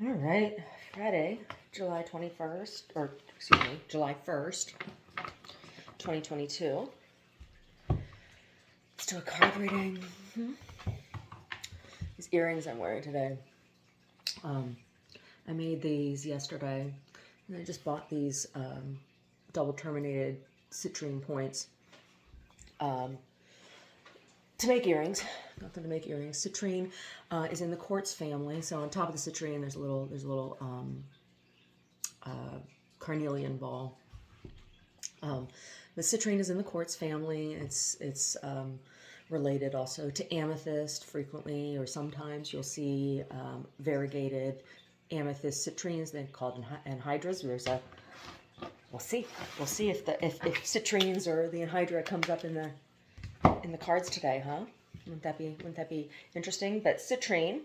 All right, Friday, July 21st, or excuse me, July 1st, 2022. Let's do a card reading. These earrings I'm wearing today. I made these yesterday, and I just bought these double terminated citrine points to make earrings. Nothing to make earrings. Citrine is in the quartz family. So on top of the citrine, there's a little carnelian ball. The citrine is in the quartz family. It's related also to amethyst frequently, or sometimes you'll see variegated amethyst citrines. They're called anhydras. We'll see if citrines or the anhydra comes up in the cards today, huh? Wouldn't that be interesting? But citrine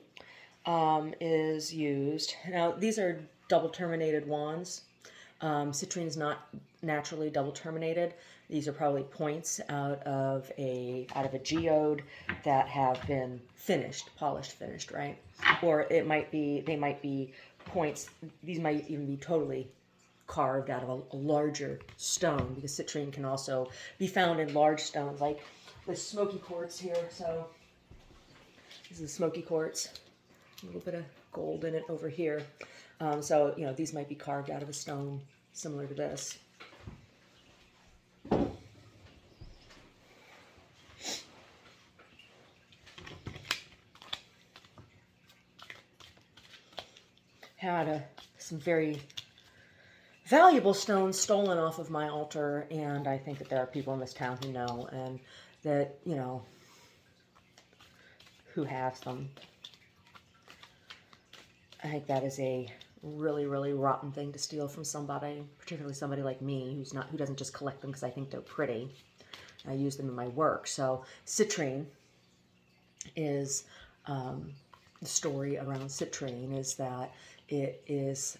is used. Now these are double terminated wands. Citrine is not naturally double terminated. These are probably points out of a geode that have been polished, right? Or they might be points. These might even be totally carved out of a larger stone, because citrine can also be found in large stones, like the smoky quartz here. So this is the smoky quartz. A little bit of gold in it over here. So, these might be carved out of a stone similar to this. Had some very valuable stones stolen off of my altar, and I think that there are people in this town who know, and that, who has them. I think that is a really, really rotten thing to steal from somebody, particularly somebody like me who doesn't just collect them because I think they're pretty. I use them in my work. So citrine is, the story around citrine is that it is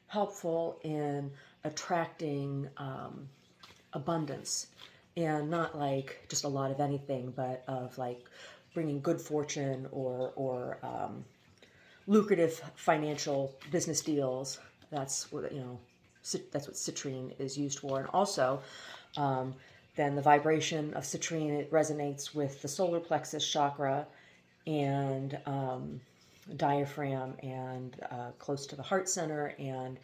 helpful in attracting abundance, and not like just a lot of anything, but of like bringing good fortune or lucrative financial business deals. That's what that's what citrine is used for. And also, then the vibration of citrine, it resonates with the solar plexus chakra and diaphragm, and close to the heart center, and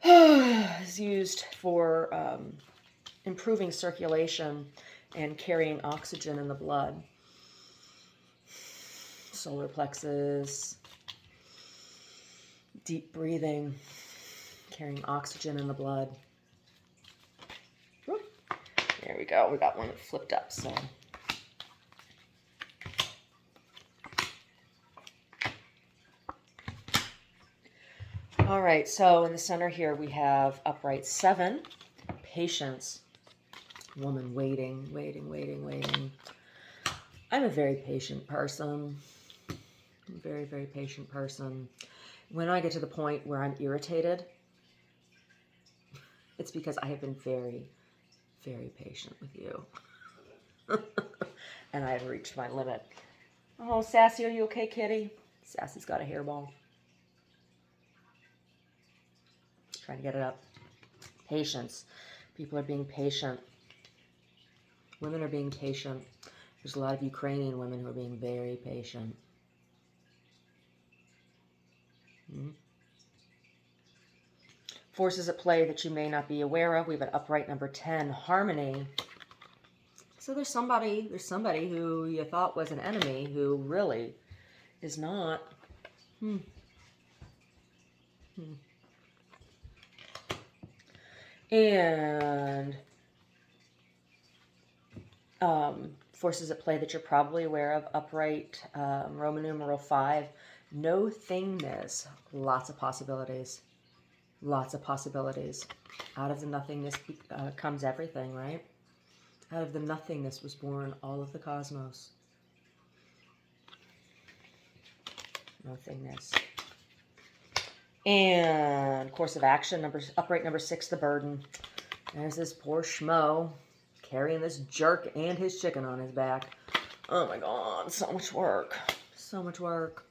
is used for improving circulation and carrying oxygen in the blood. Solar plexus, deep breathing, carrying oxygen in the blood. Whoop. There we go. We got one that flipped up. So. All right, so in the center here we have upright 7, patience, woman waiting. I'm a very patient person. I'm a very, very patient person. When I get to the point where I'm irritated, it's because I have been very, very patient with you. And I have reached my limit. Oh, Sassy, are you okay, kitty? Sassy's got a hairball. Trying to get it up. Patience. People are being patient. Women are being patient. There's a lot of Ukrainian women who are being very patient. Forces at play that you may not be aware of. We have an upright number 10, harmony. So there's somebody who you thought was an enemy who really is not. And forces at play that you're probably aware of, upright, Roman numeral 5, no thingness, lots of possibilities. Lots of possibilities. Out of the nothingness comes everything, right? Out of the nothingness was born all of the cosmos. Nothingness. And course of action, upright number 6, the burden. There's this poor schmo carrying this jerk and his chicken on his back. Oh my God, so much work. So much work.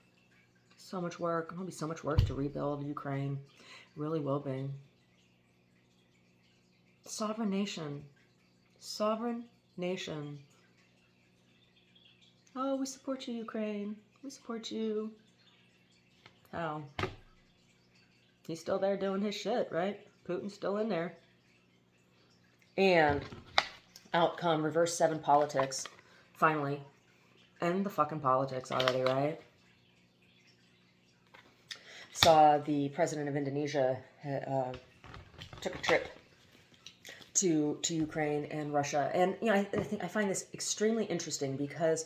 So much work. It'll be so much work to rebuild Ukraine. It really will be. Sovereign nation. Sovereign nation. Oh, we support you, Ukraine. We support you. How? He's still there doing his shit, right? Putin's still in there. And out come reverse 7 politics. Finally. End the fucking politics already, right? Saw the president of Indonesia took a trip to Ukraine and Russia. And, you know, I find this extremely interesting because,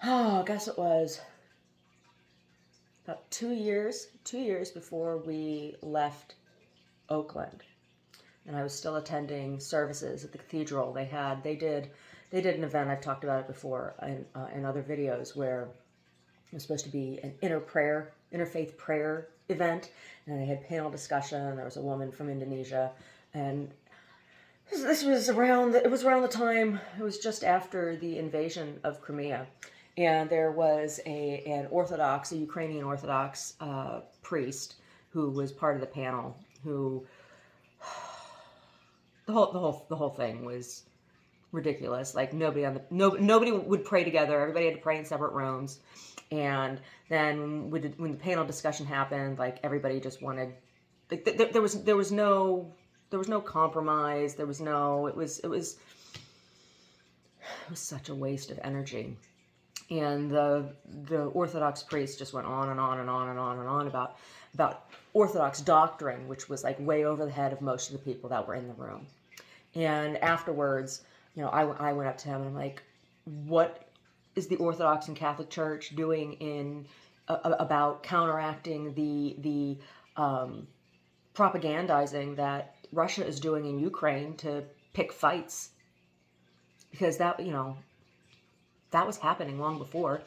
I guess it was about 2 years before we left Oakland. And I was still attending services at the cathedral. They did an event, I've talked about it before in other videos, where it was supposed to be an interfaith prayer event, and they had panel discussion. There was a woman from Indonesia, and this was around the time, it was just after the invasion of Crimea, and there was a Ukrainian Orthodox priest who was part of the panel. Who the whole thing was ridiculous. Like nobody would pray together. Everybody had to pray in separate rooms. And then when the panel discussion happened, like everybody just wanted, like there was no compromise. It was such a waste of energy. And the Orthodox priest just went on and on and on and on and on about Orthodox doctrine, which was like way over the head of most of the people that were in the room. And afterwards, you know, I went up to him and I'm like, what is the Orthodox and Catholic Church doing about counteracting the propagandizing that Russia is doing in Ukraine to pick fights? Because that was happening long before,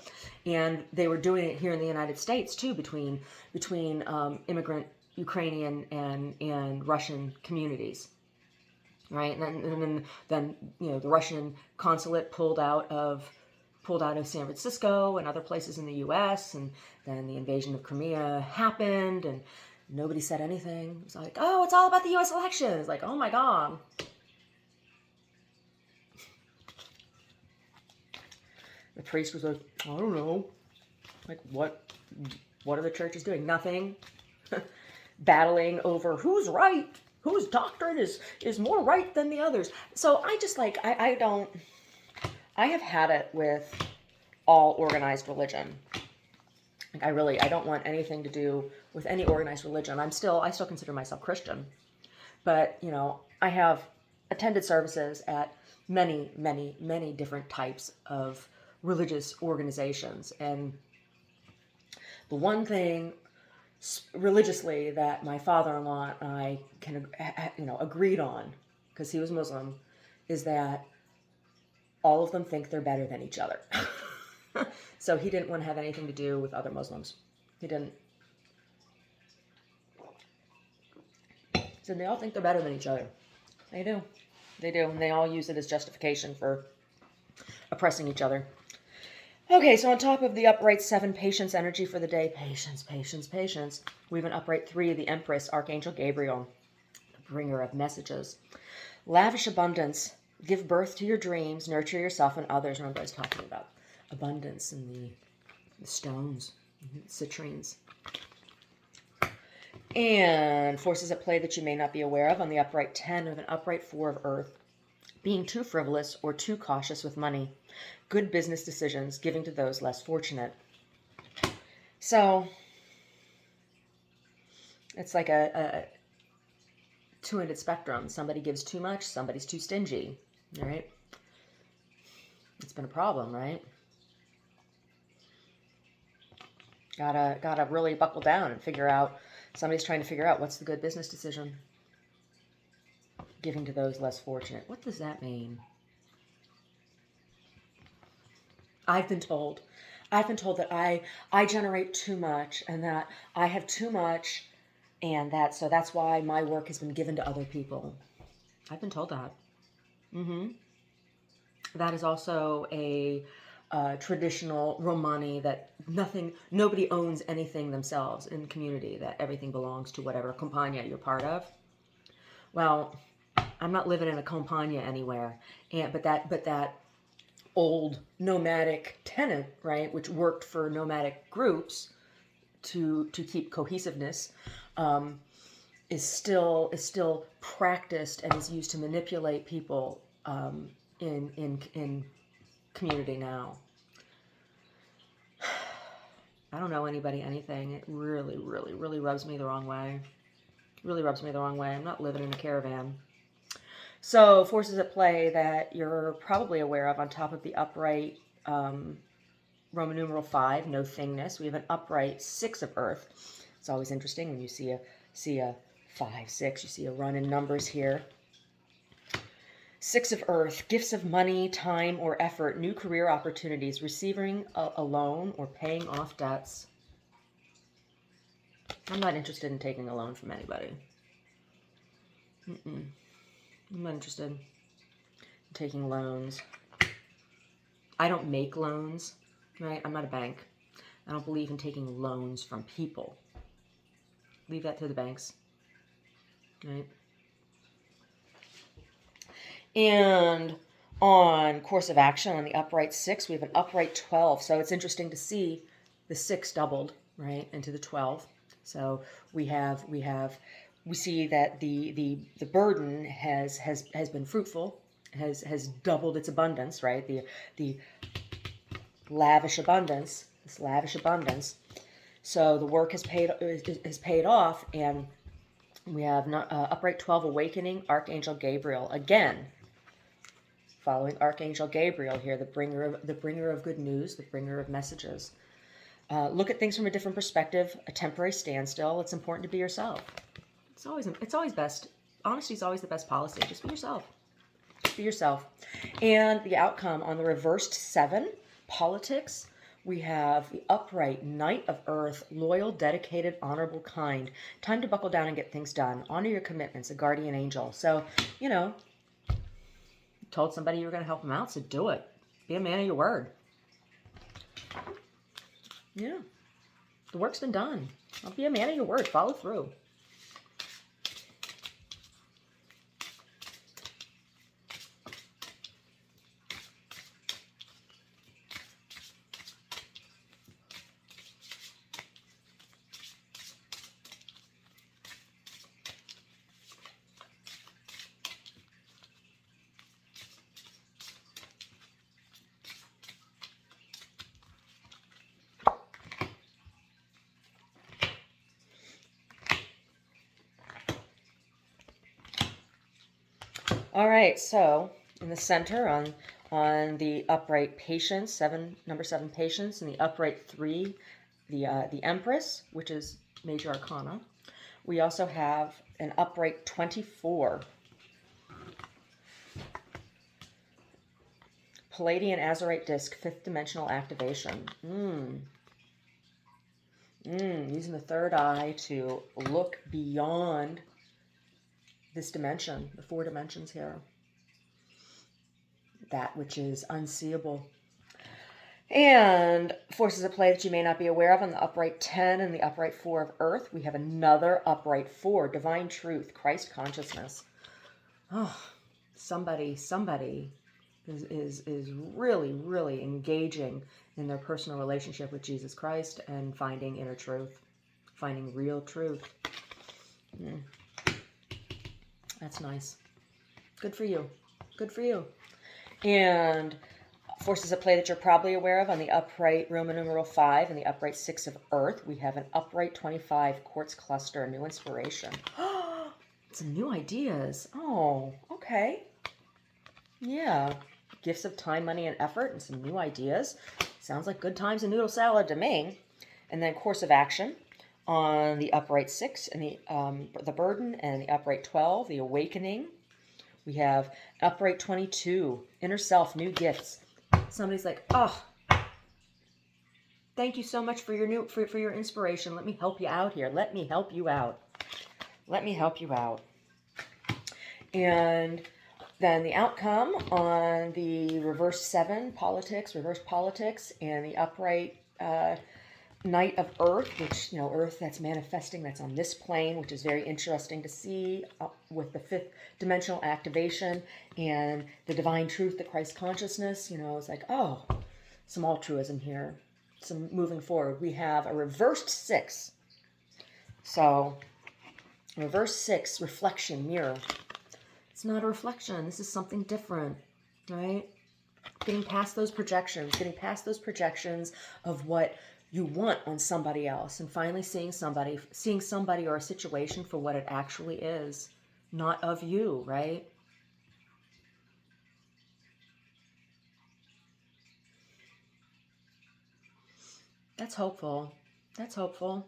and they were doing it here in the United States too, between immigrant Ukrainian and Russian communities. Right, and then you know, the Russian consulate pulled out of San Francisco and other places in the U.S. And then the invasion of Crimea happened, and nobody said anything. It was like, oh, it's all about the U.S. election. It's like, oh my God. The priest was like, I don't know, like what are the churches doing? Nothing. Battling over who's right. Whose doctrine is more right than the others. So I just like, I have had it with all organized religion. Like I don't want anything to do with any organized religion. I still consider myself Christian. But, you know, I have attended services at many, many, many different types of religious organizations. And the one thing religiously that my father-in-law and I agreed on, because he was Muslim, is that all of them think they're better than each other. So he didn't want to have anything to do with other Muslims. He didn't. He said they all think they're better than each other. They do. And they all use it as justification for oppressing each other. Okay, so on top of the upright 7 patience energy for the day, patience, we have an upright 3, the Empress, Archangel Gabriel, the bringer of messages. Lavish abundance, give birth to your dreams, nurture yourself and others. Remember, I was talking about abundance in the stones, citrines. And forces at play that you may not be aware of on the upright 10 of an upright 4 of earth. Being too frivolous or too cautious with money. Good business decisions, giving to those less fortunate. So, it's like a two-ended spectrum. Somebody gives too much, somebody's too stingy, right? It's been a problem, right? Gotta really buckle down and figure out, somebody's trying to figure out what's the good business decision. Giving to those less fortunate. What does that mean? I've been told that I generate too much and that I have too much, and so that's why my work has been given to other people. I've been told that. That is also a traditional Romani that nobody owns anything themselves in community, that everything belongs to whatever compagnia you're part of. Well, I'm not living in a compagnia anywhere, but that old nomadic tenet, right, which worked for nomadic groups to keep cohesiveness, is still practiced and is used to manipulate people in community now. I don't know anybody anything. It really, really, really rubs me the wrong way. Really rubs me the wrong way. I'm not living in a caravan. So forces at play that you're probably aware of on top of the upright Roman numeral 5, no thingness. We have an upright 6 of earth. It's always interesting when you see a 5, 6. You see a run in numbers here. 6 of earth, gifts of money, time, or effort, new career opportunities, receiving a loan or paying off debts. I'm not interested in taking a loan from anybody. I'm not interested in taking loans. I don't make loans, right? I'm not a bank. I don't believe in taking loans from people. Leave that to the banks, right? And on course of action, on the upright 6, we have an upright 12. So it's interesting to see the 6 doubled, right, into the 12. So we see that the burden has been fruitful, has doubled its abundance, right? The lavish abundance, this lavish abundance. So the work has paid off, and we have upright 12 awakening, Archangel Gabriel again. Following Archangel Gabriel here, the bringer of good news, the bringer of messages. Look at things from a different perspective. A temporary standstill. It's important to be yourself. It's always best. Honesty is always the best policy. Just be yourself. Just be yourself. And the outcome on the reversed 7, politics. We have the upright Knight of Earth, loyal, dedicated, honorable, kind. Time to buckle down and get things done. Honor your commitments. A guardian angel. So told somebody you were going to help them out, so do it. Be a man of your word. Yeah. The work's been done. I'll be a man of your word. Follow through. All right, so in the center on the upright patience, number 7 patience, and the upright 3, the Empress, which is major arcana. We also have an upright 24. Palladian Azurite disc, 5th dimensional activation. Using the third eye to look beyond this dimension, the 4 dimensions here. That which is unseeable. And forces at play that you may not be aware of on the upright 10 and the upright 4 of earth. We have another upright 4, divine truth, Christ consciousness. Oh, somebody is really, really engaging in their personal relationship with Jesus Christ and finding inner truth, finding real truth. That's nice. Good for you. Good for you. And forces at play that you're probably aware of on the upright Roman numeral 5 and the upright 6 of earth. We have an upright 25 quartz cluster, new inspiration. Some new ideas. Oh, okay. Yeah. Gifts of time, money, and effort, and some new ideas. Sounds like good times and noodle salad to me. And then course of action on the upright 6 and the burden, and the upright 12, the awakening. We have upright 22, inner self, new gifts. Somebody's like, oh, thank you so much for your for your inspiration. Let me help you out here. Let me help you out. Let me help you out. And Then the outcome on the reverse 7, politics, reverse politics, and the upright Knight of Earth, which, Earth that's manifesting, that's on this plane, which is very interesting to see with the 5th dimensional activation and the divine truth, the Christ consciousness. It's like, oh, some altruism here, some moving forward. We have a reversed 6. So, reverse 6, reflection, mirror. It's not a reflection. This is something different, right? Getting past those projections, of what you want on somebody else, and finally seeing somebody or a situation for what it actually is, not of you, right? That's hopeful. That's hopeful.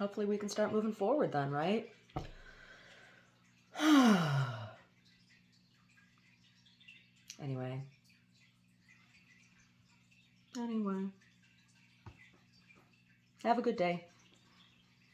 Hopefully we can start moving forward then, right? Anyway. Have a good day.